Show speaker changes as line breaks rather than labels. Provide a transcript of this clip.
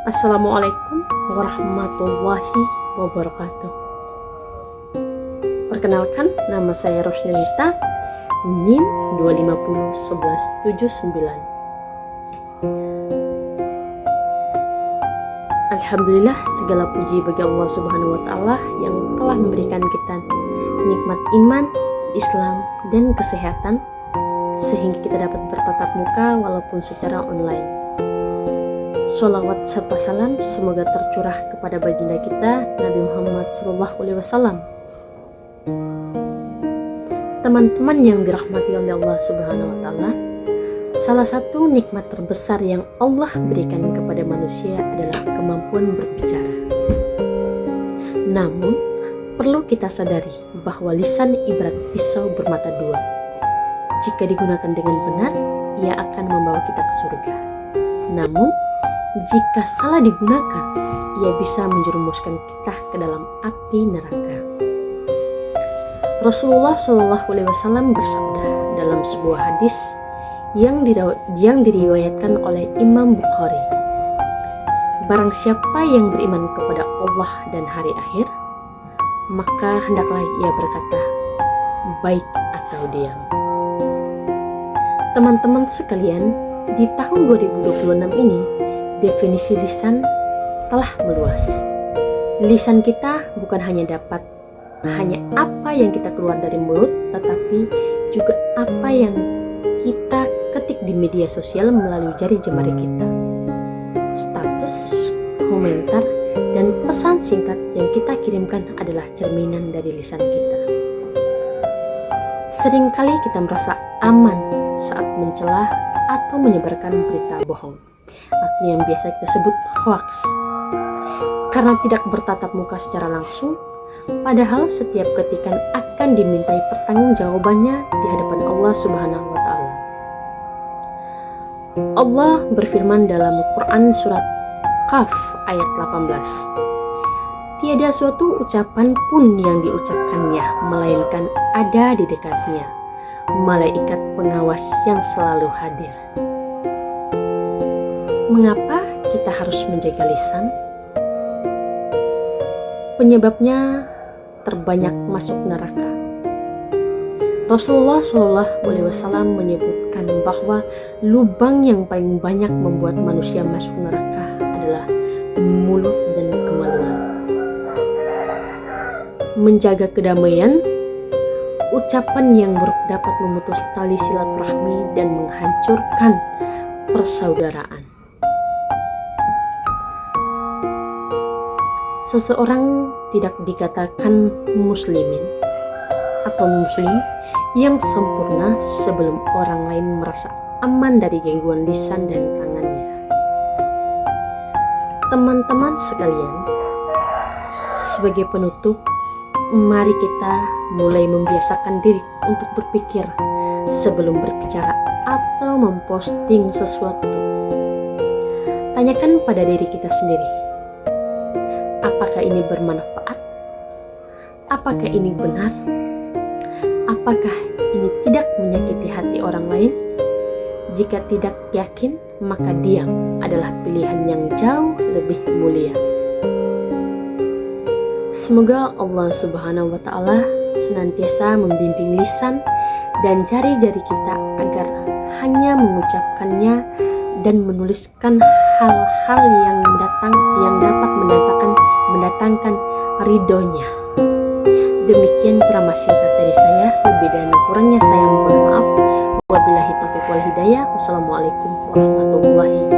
Assalamualaikum warahmatullahi wabarakatuh. Perkenalkan, nama saya Rosnelita, NIM 2501179. Alhamdulillah, segala puji bagi Allah Subhanahu wa Ta'ala yang telah memberikan kita nikmat iman, Islam, dan kesehatan sehingga kita dapat bertatap muka walaupun secara online. Sholawat serta salam semoga tercurah kepada baginda kita Nabi Muhammad SAW. Teman-teman yang dirahmati oleh Allah Subhanahu wa Ta'ala, salah satu nikmat terbesar yang Allah berikan kepada manusia adalah kemampuan berbicara. Namun, perlu kita sadari bahwa lisan ibarat pisau bermata dua. Jika digunakan dengan benar, ia akan membawa kita ke surga. Namun, jika salah digunakan, ia bisa menjerumuskan kita ke dalam api neraka. Rasulullah SAW bersabda dalam sebuah hadis yang diriwayatkan oleh Imam Bukhari, barang siapa yang beriman kepada Allah dan hari akhir, maka hendaklah ia berkata baik atau diam. Teman-teman sekalian, di tahun 2026 ini definisi lisan telah meluas. Lisan kita bukan hanya apa yang kita keluar dari mulut, tetapi juga apa yang kita ketik di media sosial melalui jari jemari kita. Status, komentar, dan pesan singkat yang kita kirimkan adalah cerminan dari lisan kita. Seringkali kita merasa aman saat mencela atau menyebarkan berita bohong, atau yang biasa kita sebut hoax, karena tidak bertatap muka secara langsung, padahal setiap ketikan akan dimintai pertanggungjawabannya di hadapan Allah Subhanahu wa Ta'ala. Allah berfirman dalam Quran surat Qaf ayat 18, tiada suatu ucapan pun yang diucapkannya melainkan ada di dekatnya malaikat pengawas yang selalu hadir. Mengapa kita harus menjaga lisan? Penyebabnya terbanyak masuk neraka. Rasulullah SAW menyebutkan bahwa lubang yang paling banyak membuat manusia masuk neraka adalah mulut dan kemaluan. Menjaga kedamaian, ucapan yang buruk dapat memutus tali silaturahmi dan menghancurkan persaudaraan. Seseorang tidak dikatakan muslimin atau muslim yang sempurna sebelum orang lain merasa aman dari gangguan lisan dan tangannya. Teman-teman sekalian, sebagai penutup, mari kita mulai membiasakan diri untuk berpikir sebelum berbicara atau memposting sesuatu. Tanyakan pada diri kita sendiri, apakah ini bermanfaat? Apakah ini benar? Apakah ini tidak menyakiti hati orang lain? Jika tidak yakin, maka diam adalah pilihan yang jauh lebih mulia. Semoga Allah Subhanahu wa Ta'ala senantiasa membimbing lisan dan jari-jari kita agar hanya mengucapkannya dan menuliskan hal-hal yang dapat mendatangkan ridhonya. Demikian ceramah singkat dari saya. Lebih dan kurangnya saya mohon maaf. Wabillahi taufiq wal hidayah. Wassalamualaikum warahmatullahi wabarakatuh.